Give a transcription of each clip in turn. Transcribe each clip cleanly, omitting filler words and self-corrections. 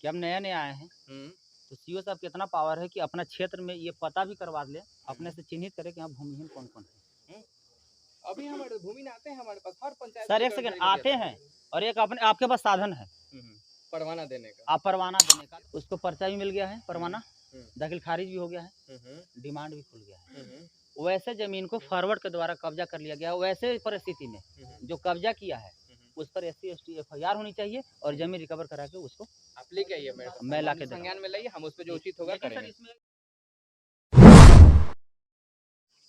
कि हम नया आए हैं, तो सीओ साहब कितना पावर है कि अपना क्षेत्र में ये पता भी करवा ले, अपने से चिन्हित करे कि यहाँ भूमिहीन कौन कौन है। अभी हमारे भूमिहीन आते हैं हमारे पास, हर पंचायत सर एक सेकंड आते हैं, और एक अपने आपके पास साधन है परवाना देने का, आप परवाना देने का, उसको पर्चा भी मिल गया है, परवाना दाखिल खारिज भी हो गया है, डिमांड भी खुल गया है। वैसे जमीन को फॉरवर्ड के द्वारा कब्जा कर लिया गया, वैसे परिस्थिति में जो कब्जा किया है उस पर SC/ST FIR होनी चाहिए और जमीन रिकवर करा के उसको आप लेके आइए, मैं ला के संज्ञान में लाइए, हम उस पर जो उचित होगा करेंगे। इसमें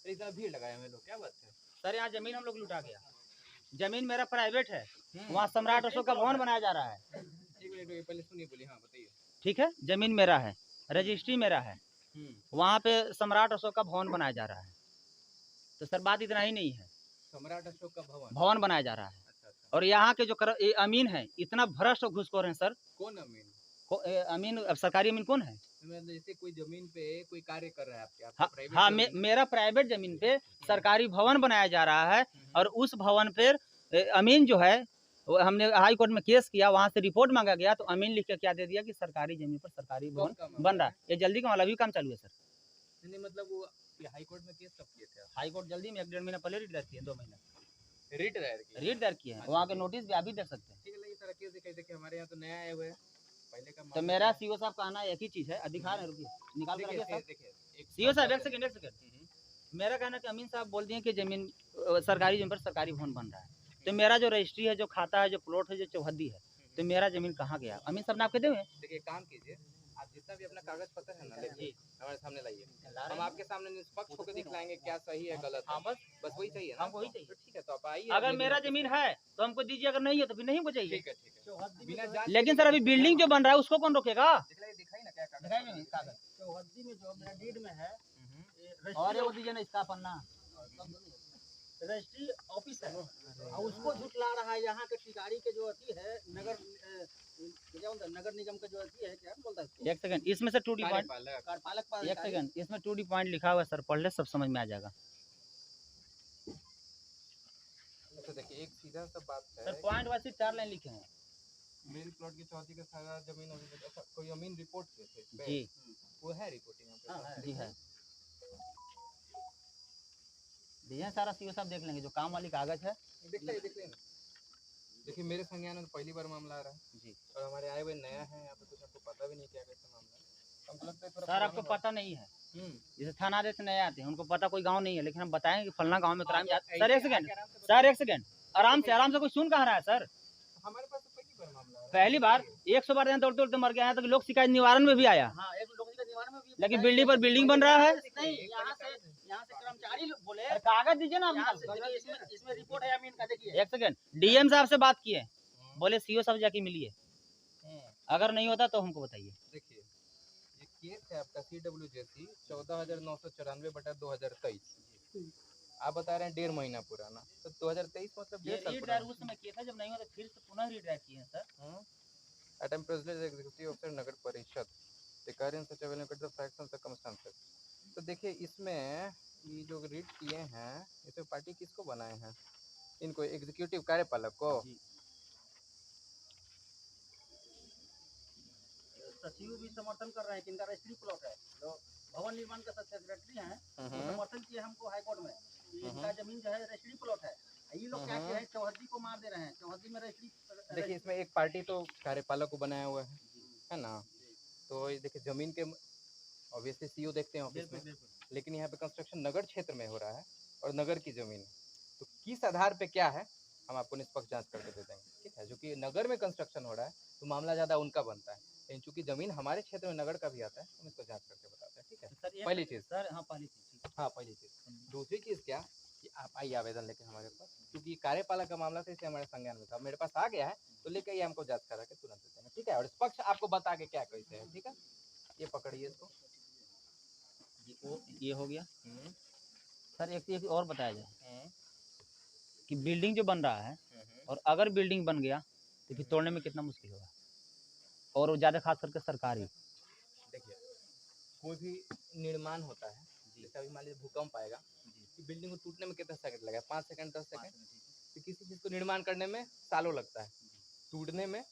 इतना भीड़ लगाए हैं लोग, क्या बात है सर? यहाँ जमीन हम लोग लुटा गया, जमीन मेरा प्राइवेट है, वहाँ सम्राट अशोक का भवन बनाया जा रहा है। एक मिनट पहले सुनिए, बोलिए। हाँ बताइए। ठीक है, जमीन मेरा है, रजिस्ट्री मेरा है, वहाँ पे सम्राट अशोक का भवन बनाया जा रहा है। तो सर बात इतना ही नहीं है, सम्राट अशोक का भवन बनाया जा रहा है। और यहाँ के जो अमीन है इतना भ्रष्ट और घुसखोर है सर। कौन अमीन? अमीन सरकारी अमीन कौन है? जैसे कोई जमीन पे कोई कार्य कर रहा है आपके, हाँ, मेरा प्राइवेट जमीन पे सरकारी भवन बनाया जा रहा है, और उस भवन पर अमीन जो है हमने हाई कोर्ट में केस किया, वहाँ से रिपोर्ट मांगा गया, तो अमीन लिख के क्या दे दिया कि सरकारी जमीन पर सरकारी भवन बन रहा है। ये जल्दी का वाला भी काम चालू है सर। नहीं मतलब वो हाई कोर्ट में केस कब किए थे? हाई कोर्ट जल्दी में 1-1.5 महीना पहले रिट दायर किए, 2 महीना रीट दायर किए हैं, वहाँ के नोटिस भी अभी दे सकते हैं। ठीक है, सारा केस दिखाई देखिए, हमारे यहाँ तो नया आए हुए हैं, पहले का तो मेरा सीओ साहब कहना एक ही चीज है, दिखा रहे रुकिए, निकाल कर रखिए सीओ साहब, एक सेकंड। मेरा कहना कि अमीन साहब बोल दिए कि जमीन सरकारी जमीन पर सरकारी भवन बन रहा है, तो मेरा जो रजिस्ट्री है, जो खाता है, जो प्लॉट है, जो चौहद्दी है, तो मेरा जमीन कहाँ गया? अमीन साहब ने आपके दे हुए। देखिए काम कीजिए, आप जितना भी अपना कागज पत्र है ना लेके हमारे सामने लाइए, हम आपके सामने निष्पक्ष होकर दिखलाएंगे क्या सही है गलत है। बस वही चाहिए ना, हमको वही चाहिए। ठीक है, तो आप आइए। अगर मेरा जमीन है तो हमको दीजिए, अगर नहीं है तो फिर नहीं चाहिए। ठीक है बिना जांच। लेकिन सर अभी बिल्डिंग जो बन रहा है उसको कौन रोकेगा? दिखाई ना क्या कागज चौहद्दी में जो मेरा डीड में है, और वो दीजिए ना इसका पन्ना, रजिस्ट्री ऑफिस है, और उसको झुटला रहा है यहाँ के टिकारी के जो अथी है, नगर निगम का जो अथी है, क्या बोलता है। एक सेकंड, इसमें से 2D पॉइंट, एक सेकंड, इसमें 2D पॉइंट लिखा हुआ है सर, पढ़ ले सब समझ में आ जाएगा। तो देखिए एक सीधा सा बात है सर, पॉइंट वाइज 4 लाइन लिखे हैं। मेरी प्लॉट की चौथी का सारा जमीन अभी, अच्छा कोई अमीन रिपोर्ट थे जी, वो है रिपोर्टिंग यहाँ पे? जी है, दिए सारा सीओ साहब देख लेंगे, जो काम वाली कागज है देख लें। देखिए मेरे संज्ञान में पहली बार मामला आ रहा है जी, और हमारे आए हुए नया है यहाँ पे, कुछ आपको पता भी नहीं क्या कैसा मामला है, हमको लगता है सर आपको पता नहीं है, जैसे थाना से नए आते हैं, उनको पता कोई गांव नहीं है, लेकिन हम बताएंगे कि फलना गांव में क्राइम। सर एक सेकंड, आराम से कोई सुन कहाँ रहा है सर? हमारे पास पहली बार मामला है, पहली बार 100 बार यहाँ दौड़ते मर गया है, तो लोक शिकायत निवारण में भी आया, लेकिन बिल्डिंग पर बिल्डिंग बन रहा है। यहाँ से कर्मचारी बोले कागज दीजिए ना, इसमें रिपोर्ट है अमीन का, देखिए। एक सेकंड, DM साहब से बात किए, बोले सीओ साहब जाके मिलिए, अगर नहीं होता तो हमको बताइए। देखिए ये केस है आपका CWJC 14,994/2023, आप बता रहे हैं 1.5 महीना पुराना, तो 2023 मतलब 1.5 साल पुराना। उस समय किया था, जब नहीं हुआ तो फिर से पुनः रीड्राइव किए हैं sir. At time president executive officer नगर परिषद the current such available the facts and circumstances। तो देखिए इसमें ये जो रीड किए हैं, इसमें पार्टी किसको बनाए हैं? इनको एग्जीक्यूटिव कार्यपालक को। सचिव भी समर्थन कर रहे हैं कि इनका रजिस्ट्री प्लॉट है, जो भवन निर्माण का सेक्रेटरी हैं, वो समर्थन किए हमको हाई कोर्ट में, इनका जमीन जो है रजिस्ट्री प्लॉट है। ये लोग क्या किए हैं, चौहद्दी को मार दे रहे हैं, चौहद्दी में रजिस्ट्री। देखिए इसमें एक पार्टी तो कार्यपालक को बनाया हुआ है ना, तो ये देखिए जमीन के ऑब्वियसली सीओ देखते हैं ऑफिस में, लेकिन यहाँ पे कंस्ट्रक्शन नगर क्षेत्र में हो रहा है और नगर की जमीन है, तो किस आधार पे क्या है हम आपको निष्पक्ष जांच करके दे देंगे, ठीक है। जो कि नगर में कंस्ट्रक्शन हो रहा है तो मामला ज़्यादा उनका बनता है, लेकिन चूंकि जमीन हमारे क्षेत्र में नगर का भी आता है, हम इसको जांच करके बताते हैं, ठीक है। पहली चीज़ सर, पहली चीज़। दूसरी चीज़ क्या कि आप आइए आवेदन लेके हमारे पास, क्योंकि कार्यपालक का मामला था इसलिए हमारे संज्ञान में था, मेरे पास आ गया है तो लेके आइए, हमको जाँच करा के तुरंत देंगे, ठीक है। और निष्पक्ष आपको बता के क्या कैसे है, ठीक है। ये पकड़िए इसको, ये हो गया सर। एक और बताया जाए कि बिल्डिंग जो बन रहा है, और अगर बिल्डिंग बन गया तो फिर तोड़ने में कितना मुश्किल होगा, और ज़्यादा खास करके सरकारी। देखिए कोई भी निर्माण होता है, जैसे अभी मान लीजिए भूकंप आएगा, कि बिल्डिंग को टूटने में कितना सेकंड लगेगा? 5 सेकंड 10 सेकंड। तो किसी चीज़ को निर्माण करने में सालों लगता है, टूटने में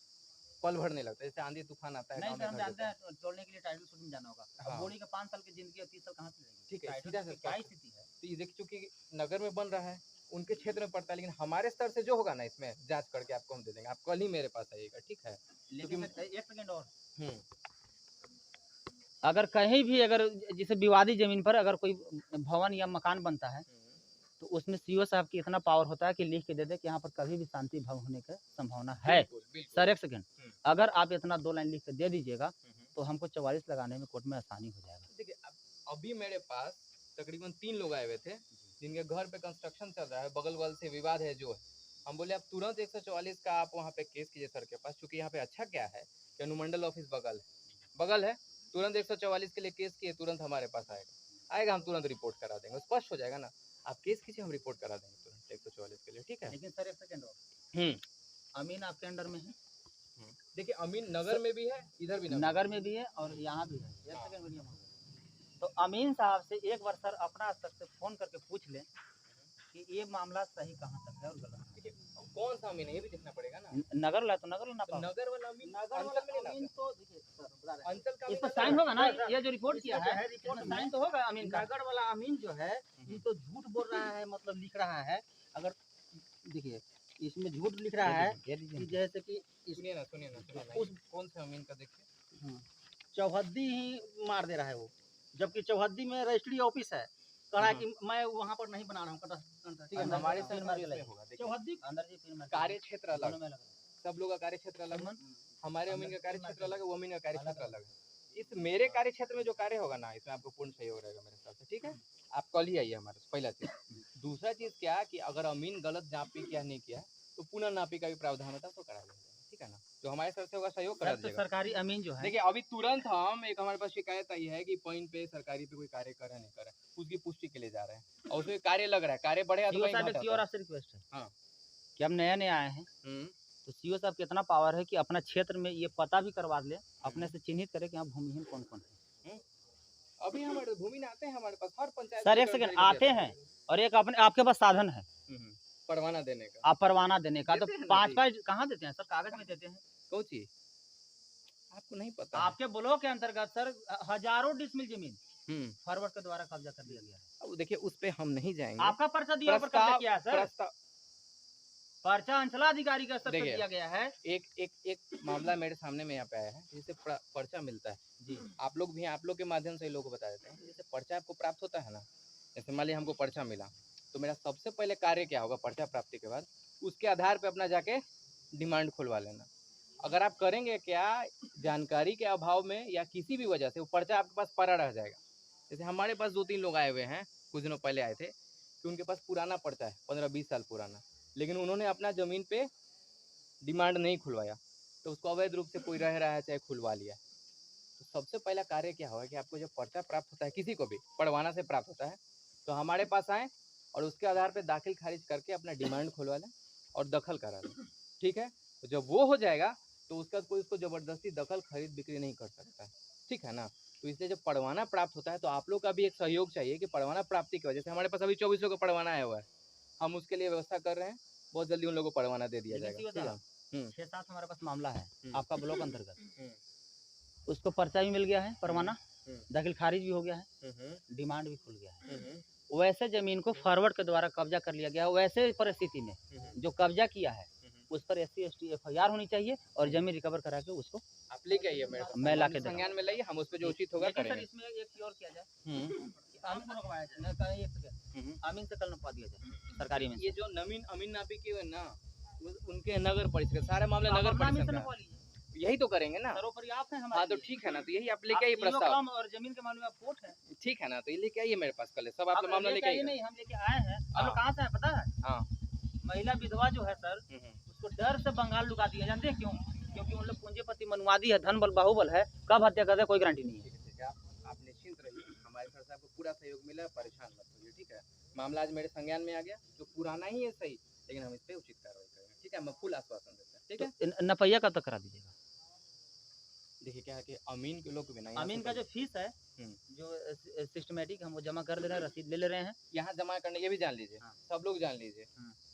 पल भर नहीं लगता, जैसे आंधी तूफान आता है नहीं गाँव सर, में हम घर जानते गिरता है। हैं तोड़ने के लिए टाइटल शूट में जाना होगा। अब हाँ। बोड़ी का 5 साल की जिंदगी और 30 साल कहाँ से लगेगी? ठीक है, टाइटल सीधा शूट सा की क्या स्पष्ट। स्थिति है? तो ये देखिए, चूंकि नगर में बन रहा है, उनके क्षेत्र में पड़ता है, लेकिन हमारे स्तर से जो होगा ना, इसमें जांच करके आपको हम दे देंगे। आप कल ही मेरे पास आइएगा, ठीक है? लेकिन क्योंकि सर, एक सेकंड और, हम्म, अगर कहीं भी अगर जैसे विवादित जमीन पर अगर कोई भवन या मकान बनता है, तो उसमें सीओ साहब की इतना पावर होता है कि लिख के दे दे कि यहाँ पर कभी भी शांति भंग होने की संभावना है। बिल्कुल, बिल्कुल। सर एक सेकंड, हम्म। अगर आप इतना 2 लाइन लिख के दे दीजिएगा तो हमको 44 लगाने में कोर्ट में आसानी हो जाएगा। देखिए, अभी मेरे पास तकरीबन 3 लोग आए हुए थे, जिनके घर पे कंस्ट्रक्शन चल रहा है, बगल बगल से विवाद है जो है। हम बोले आप तुरंत 144 का आप वहाँ पे केस कीजिए सर के पास, क्योंकि यहाँ पे अच्छा क्या है कि अनुमंडल ऑफिस बगल है, तुरंत 144 के लिए केस किए, तुरंत हमारे पास आएगा, हम तुरंत रिपोर्ट करा देंगे, स्पष्ट हो जाएगा ना। आप केस कीजिए, हम रिपोर्ट करा देंगे तुरंत 144 के लिए, ठीक है? लेकिन सर एक सेकंड और, अमीन आपके अंडर में है? देखिए, अमीन नगर में भी है, इधर भी नगर में भी है और यहाँ भी है। एक हाँ। सेकंड मीडियम, तो अमीन साहब से एक बार सर अपना स्तर से फोन करके पूछ लें कि ये मामला सही कहाँ तक है और गलत। देखिए, कौन सा अमीन है ये भी देखना पड़ेगा ना। नगर ला तो नगर ना तो पाओ। नगर वाला अमीन नगर अंचल वाला में नहीं अमीन लाता। तो देखिए सर, बता रहे हैं। अंचल का इस पर अमीन साइन अलग होगा ना, है। ये जो रिपोर्ट किया है रिपोर्ट इसमें साइन तो होगा अमीन का। नगर वाला अमीन जो है ये तो झूठ बोल रहा है, मतलब लिख रहा है। अगर देखिए इसमें झूठ लिख रहा है कि जैसे कि सुनिए ना, उस कौन से अमीन का देखिए। चौहद्दी ही मार दे रहा है वो, जबकि चौहद्दी में रजिस्ट्री ऑफिस है। कह रहा है कि मैं वहाँ पर नहीं बना रहा हूँ। ठीक है, हमारे साथ में इसमें होगा। देखिए, चौहद्दी अंदर जी फिर कार्य क्षेत्र अलग, दोनों में अलग सब लोग का कार्य क्षेत्र अलग है। हमारे अमीन का कार्य क्षेत्र अलग है, वो अमीन का कार्य क्षेत्र अलग अलग है। इस मेरे कार्य क्षेत्र में जो कार्य होगा ना, इसमें आपको पूर्ण सहयोग रहेगा मेरे हिसाब से, ठीक है? आप कल ही आइए हमारे से, पहला चीज। दूसरा चीज क्या कि अगर अमीन गलत नापी किया नहीं किया तो पुनः नापी का भी प्रावधान होता है, तो करा देंगे, ठीक है ना? जो हमारे तरफ से होगा सहयोग करा सर, तो दीजिएगा। सरकारी अमीन जो है, देखिए, अभी तुरंत हम एक हमारे पास शिकायत आई है कि पॉइंट पे सरकारी पे कोई कार्य कर रहा है, नहीं कर रहा है, उसकी पुष्टि के लिए जा रहे हैं और उसमें कार्य लग रहा है, कार्य बढ़ेगा तो सीओ कहीं साहब घाटा एक और आपसे रिक्वेस्ट है हाँ। कि हम नया नया आए हैं, हम्म, तो सीओ साहब कितना पावर है कि अपना क्षेत्र में ये पता भी करवा ले, अपने से चिन्हित करे कि यहाँ भूमिहीन कौन कौन है। अभी हमारे भूमि में आते हैं, हमारे पास हर पंचायत सर के एक सेकंड, कर्मचारी को आते दिया हैं और एक अपने आपके पास साधन है परवाना देने का। आप परवाना देने का, तो देते हैं ना 5 कहाँ देते हैं सर? कागज में देते हैं। कौन चीज आपको नहीं पता है? आपके ब्लॉक के अंतर्गत सर हजारों डिसमिल जमीन हम्म, फॉरवर्ड के द्वारा कब्जा कर लिया गया है। अब देखिए, उस पे हम नहीं जाएंगे। आपका पर्चा दिया पर कब्जा किया है सर। प्रस्ताव पर्चा अंचलाधिकारी का स्तर पर देखिए, दिया गया है। एक मामला मेरे सामने में यहाँ पे आया है, जिससे पर्चा मिलता है जी। आप लोग भी हैं, आप लोग के माध्यम से लोगों को बता देते हैं, जैसे पर्चा आपको प्राप्त होता है ना, जैसे मान लिया हमको पर्चा मिला, तो मेरा सबसे पहले कार्य क्या होगा पर्चा प्राप्ति के बाद? उसके आधार पे अपना जाके डिमांड खुलवा लेना। अगर आप करेंगे क्या, जानकारी के अभाव में या किसी भी वजह से वो पर्चा आपके पास पड़ा रह जाएगा। जैसे हमारे पास 2-3 लोग आए हुए हैं, कुछ दिनों पहले आए थे, कि उनके पास पुराना पर्चा है, 15-20 साल पुराना, लेकिन उन्होंने अपना ज़मीन पे डिमांड नहीं खुलवाया, तो उसको अवैध रूप से कोई रह रहा है चाहे खुलवा लिया। तो सबसे पहला कार्य क्या होगा कि आपको जब पर्चा प्राप्त होता है, किसी को भी पड़वाना से प्राप्त होता है, तो हमारे पास आएँ और उसके आधार पर दाखिल खारिज करके अपना डिमांड खुलवा लें और दखल करा लें, ठीक है? तो जब वो हो जाएगा तो उसका कोई उसको ज़बरदस्ती दखल खरीद बिक्री नहीं कर सकता है, ठीक है ना? तो इसलिए जब पड़वाना प्राप्त होता है तो आप लोग का भी एक सहयोग चाहिए कि पड़वाना प्राप्ति की वजह से हमारे पास अभी 2400 का पड़वाना आया हुआ है, हम उसके लिए व्यवस्था कर रहे हैं, बहुत जल्दी उन लोगों को पड़वाना दे दिया जाएगा, ठीक है? 6-7 हमारे पास मामला है आपका ब्लॉक अंतर्गत, उसको पर्चा भी मिल गया है, परवाना दाखिल खारिज भी हो गया है, डिमांड भी खुल गया है। वैसे जमीन को फॉरवर्ड के द्वारा कब्जा कर लिया गया, वैसे परिस्थिति में जो कब्जा किया है उस पर SC/ST FIR होनी चाहिए और जमीन रिकवर करा के उसको आप लेके आइए मेरे पास, मैं ला के संज्ञान में लाइए, हम उस पर जो उचित होगा लेकिन सर करेंगे। इसमें एक चीज और किया जाए, अमीन से कल नपवा दिया जाए सरकारी में। ये जो अमीन नापी की है ना, उनके नगर परिषद सारे मामले नगर परिषद का, यही तो करेंगे ना। पर्याप्त है हाँ तो ठीक है ना, तो यही आप लेके आइए प्रस्ताव, और जमीन के मामले में आप कोर्ट है, ठीक है ना, तो ये लेके आइए मेरे पास कल, सब आप लोग मामला लेके आइए। नहीं हम लेके आए हैं। हम लोग कहाँ से है पता है? हाँ, महिला विधवा जो है सर, उसको डर से बंगाल लुका दिया। जानते हैं क्यों? क्योंकि उन लोग पूंजीपति मनवादी है, धन बल बाहुबल है, कब हत्या कर दे कोई गारंटी नहीं है। ठीक है, आप निश्चिंत रहिए, हमारे तरफ से आपको पूरा सहयोग मिला, परेशान मत होइए, ठीक है? मामला आज मेरे संज्ञान में आ गया, जो पुराना ही है सही, लेकिन हम इस पर उचित कार्रवाई करेंगे, ठीक है? मैं फुल आश्वासन देता हूँ, ठीक है? तो नपैया कब तक करा दीजिएगा? देखिए क्या है कि अमीन के लोग भी नहीं, अमीन का जो फीस है जो सिस्टमेटिक हम वो जमा कर दे रहे हैं, रसीद ले रहे हैं, यहाँ जमा करने, ये भी जान लीजिए, सब लोग जान लीजिए,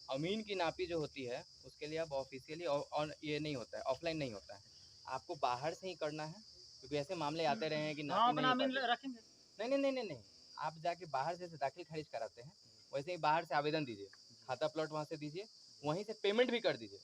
अमीन की नापी जो होती है उसके लिए अब ऑफिशियली ये नहीं होता है, ऑफलाइन नहीं होता है, आपको बाहर से ही करना है, क्योंकि ऐसे मामले आते रहे हैं कि हाँ नापी अपना नहीं अमीन पाते। रखेंगे। नहीं, आप जाके बाहर से जैसे दाखिल खारिज कराते हैं, वैसे ही बाहर से आवेदन दीजिए, खाता प्लॉट वहाँ से दीजिए, वहीं से पेमेंट भी कर दीजिए।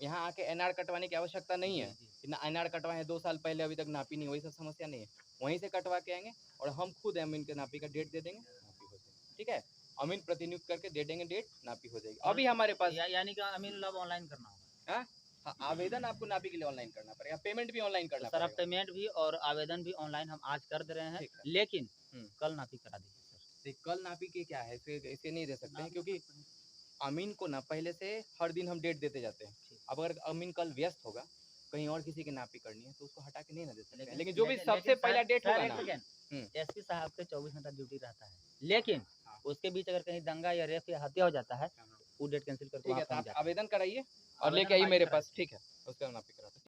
यहाँ आके एनआर कटवाने की आवश्यकता नहीं है कि ना एनआर कटवाए 2 साल पहले अभी तक नापी नहीं, वही सब समस्या नहीं है। वहीं से कटवा के आएंगे और हम खुद अमीन के नापी का डेट दे देंगे, नापी हो जाएगी। ठीक है, अमीन प्रतिनियुक्त करके दे देंगे डेट, नापी हो जाएगी। अभी हमारे पास यानी कि अमीन लब ऑनलाइन करना होगा। हाँ, आवेदन आपको नापी के लिए ऑनलाइन करना पड़ेगा, पेमेंट भी ऑनलाइन करना तो सर अब पड़ेगा। पेमेंट भी और आवेदन भी ऑनलाइन हम आज कर दे रहे हैं, ठीक है। लेकिन हम्म। कल नापी करा दीजिए सर। देख, कल नापी के क्या है, इसे नहीं दे सकते हैं, क्योंकि अमीन को ना पहले से हर दिन हम डेट देते जाते हैं। अब अगर अमीन कल व्यस्त होगा, कहीं और किसी की नापी करनी है, तो उसको हटा के नहीं ना दे सकते हैं। लेकिन जो भी सबसे पहला डेट होगा ना, एसपी साहब के 24 घंटा ड्यूटी रहता है, लेकिन उसके बीच अगर कहीं दंगा या रेप या हत्या हो जाता है, वो डेट कैंसिल करके ठीक है, वहाँ तो पहुँच आप जाता है। आवेदन कराइए और आवेदन लेके आइए आज मेरे करा पास। ठीक है, उसका नापी कराते हैं।